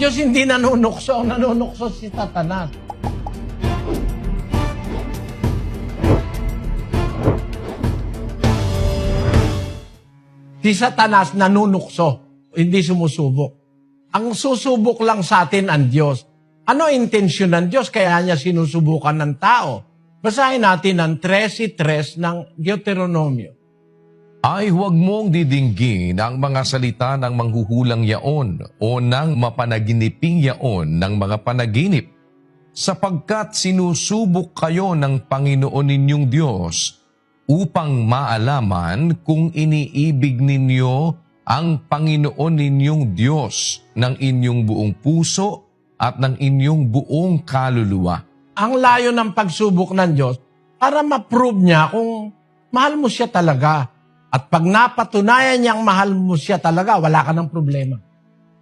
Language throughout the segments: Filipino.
Diyos hindi nanunukso, ang nanunukso si Satanas. Si Satanas nanunukso, hindi sumusubok. Ang susubok lang sa atin ang Diyos. Ano intensyon ng Diyos kaya niya sinusubukan ng tao? Basahin natin ang 13:3 ng Deuteronomio. Ay huwag mong didinggin ang mga salita ng manghuhulang yaon o ng mapanaginiping yaon ng mga panaginip, sapagkat sinusubok kayo ng Panginoon ninyong Diyos upang maalaman kung iniibig ninyo ang Panginoon ninyong Diyos ng inyong buong puso at ng inyong buong kaluluwa. Ang layo ng pagsubok ng Diyos para ma-prove niya kung mahal mo siya talaga. At pag napatunayan niyang mahal mo siya talaga, wala ka ng problema.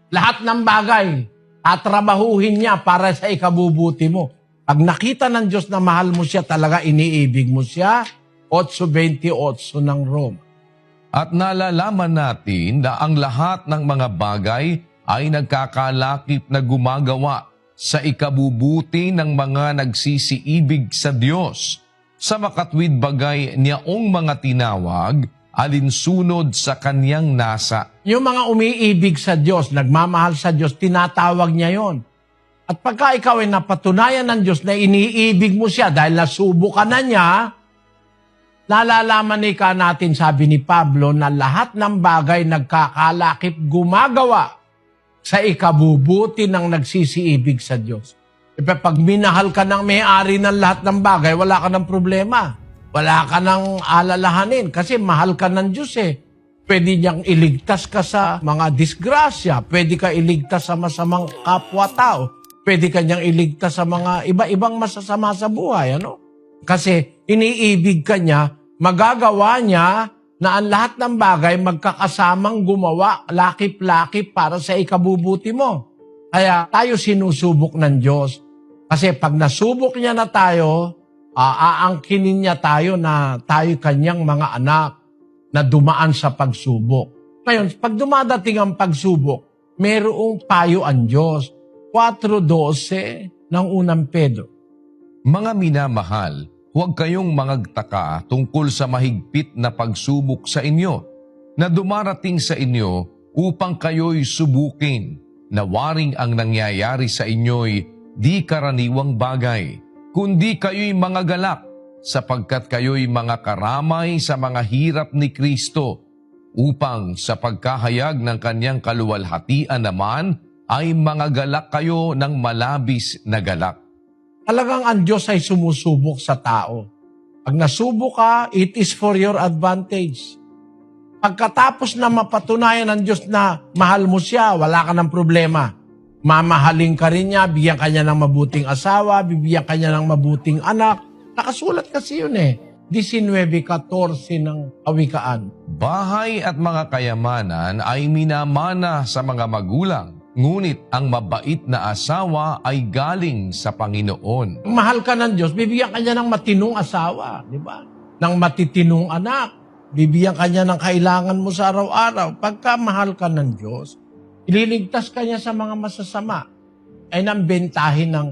Lahat ng bagay, tatrabahuhin niya para sa ikabubuti mo. Pag nakita ng Diyos na mahal mo siya talaga, iniibig mo siya, 8:28 ng Roma. At nalalaman natin na ang lahat ng mga bagay ay nagkakalakip na gumagawa sa ikabubuti ng mga nagsisiibig sa Diyos, sa makatwid bagay niyaong mga tinawag, alinsunod sa kanyang nasa. Yung mga umiibig sa Diyos, nagmamahal sa Diyos, tinatawag niya yon. At pagka ikaw ay napatunayan ng Diyos na iniibig mo siya dahil nasubukan na niya, nalalaman natin, sabi ni Pablo, na lahat ng bagay nagkakalakip gumagawa sa ikabubuti ng nagsisiibig sa Diyos. E pag minahal ka ng may-ari ng lahat ng bagay, wala ka ng problema. Wala ka nang alalahanin kasi mahal ka ng Diyos eh. Pwede niyang iligtas ka sa mga disgrasya. Pwede ka iligtas sa masamang kapwa-tao. Pwede ka niyang iligtas sa mga iba-ibang masasama sa buhay. Ano? Kasi iniibig ka niya, magagawa niya na ang lahat ng bagay magkakasamang gumawa, lakip-lakip para sa ikabubuti mo. Kaya tayo sinusubok ng Diyos. Kasi pag nasubok niya na tayo, aangkinin niya tayo na tayo kanyang mga anak na dumaan sa pagsubok. Ngayon, pag dumadating ang pagsubok, mayroong payo ang Diyos. 4:12 ng unang Pedro. Mga minamahal, huwag kayong mangagtaka tungkol sa mahigpit na pagsubok sa inyo na dumarating sa inyo upang kayo'y subukin, na waring ang nangyayari sa inyo'y di karaniwang bagay, kundi kayo'y mga galak, sapagkat kayo'y mga karamay sa mga hirap ni Kristo, upang sa pagkahayag ng kanyang kaluwalhatian naman ay mga galak kayo ng malabis na galak. Talagang ang Diyos ay sumusubok sa tao. Pag nasubok ka, it is for your advantage. Pagkatapos na mapatunayan ng Diyos na mahal mo siya, wala ka ng problema. Mamahalin ka rin niya, bigyan ka niya ng mabuting asawa, bibigyan ka niya ng mabuting anak. Nakasulat kasi yun eh. 19:14 ng Kawikaan. Bahay at mga kayamanan ay minamana sa mga magulang, ngunit ang mabait na asawa ay galing sa Panginoon. Kung mahal ka ng Diyos, bibigyan ka niya ng matinong asawa, di ba? Ng matitinong anak. Bibigyan ka niya ng kailangan mo sa araw-araw. Pagka mahal ka ng Diyos, ililigtas ka niya sa mga masasama. Ay nang bentahin ng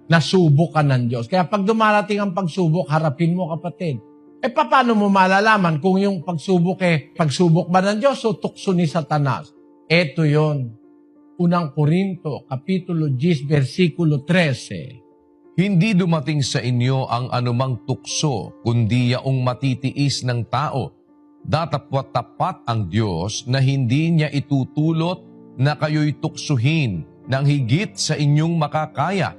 nasubok ka ng Diyos. Kaya pag dumarating ang pagsubok, harapin mo, kapatid. Paano mo malalaman kung yung pagsubok ba ng Diyos o tukso ni Satanas? Ito yon. Unang Korinto, Kapitulo 10, versikulo 13. Hindi dumating sa inyo ang anumang tukso, kundi yaong matitiis ng tao. Datapwat-tapat ang Diyos na hindi niya itutulot na kayo'y tuksuhin ng higit sa inyong makakaya,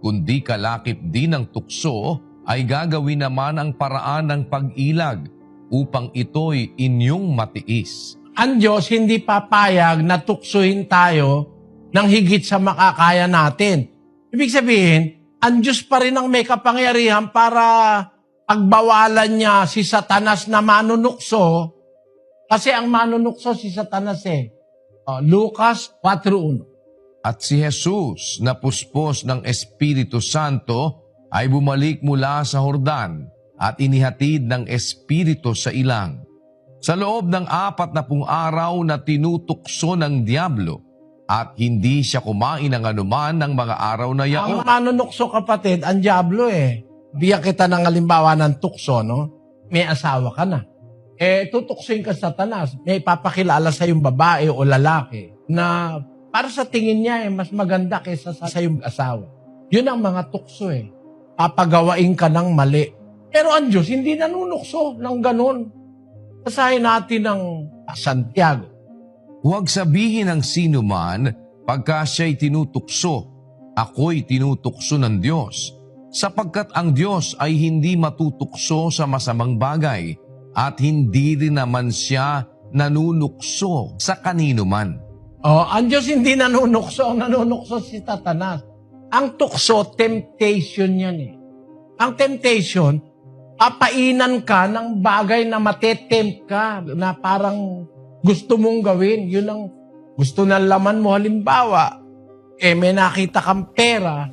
kundi kalakip din ng tukso ay gagawin naman ang paraan ng pag-ilag upang ito'y inyong matiis. Ang Diyos hindi papayag na tuksuhin tayo ng higit sa makakaya natin. Ibig sabihin, ang Diyos pa rin ang may kapangyarihan para pagbawalan niya si Satanas na manunukso, kasi ang manunukso si Satanas eh. Lucas 4:1. At si Jesus na puspos ng Espiritu Santo ay bumalik mula sa Jordan at inihatid ng Espiritu sa ilang. Sa loob ng 40 araw na tinutukso ng Diablo, at hindi siya kumain ng anuman ng mga araw na Ang yaon. manunukso, kapatid, ang dyablo eh. Biyak kita ng halimbawa ng tukso, no? May asawa ka na. Tutuksoin ka sa Satanas. May papakilala sa yung babae o lalaki na para sa tingin niya mas maganda kaysa sa yung asawa. Yun ang mga tukso eh. Papagawain ka ng mali. Pero ang Diyos hindi nanunukso ng ganun. Basahin natin ng Santiago. Huwag sabihin ng sino man, pagka siya'y tinutukso, ako'y tinutukso ng Diyos, sapagkat ang Diyos ay hindi matutukso sa masamang bagay, at hindi rin naman siya nanunukso sa kanino man. Ang Diyos hindi nanunukso. Ang nanunukso si Satanas. Ang tukso, temptation yan eh. Ang temptation, papainan ka ng bagay na matetempt ka, na parang gusto mong gawin. Yun ang gusto ng laman mo. Halimbawa, may nakita kang pera,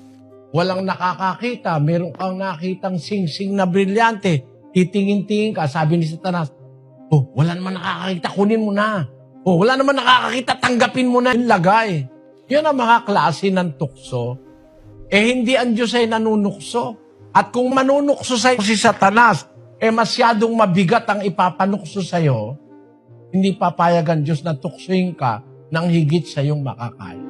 walang nakakakita, meron kang nakitang sing-sing na brilyante, titingin-tingin ka, sabi ni Satanas, wala naman nakakakita, kunin mo na. Wala naman nakakakita, tanggapin mo na yung lagay. Yun ang mga klase ng tukso. Hindi ang Diyos ay nanunukso. At kung manunukso sa'yo si Satanas, masyadong mabigat ang ipapanukso sa'yo, hindi papayag ang Diyos na tuksoin ka ng higit sa iyong makakaya.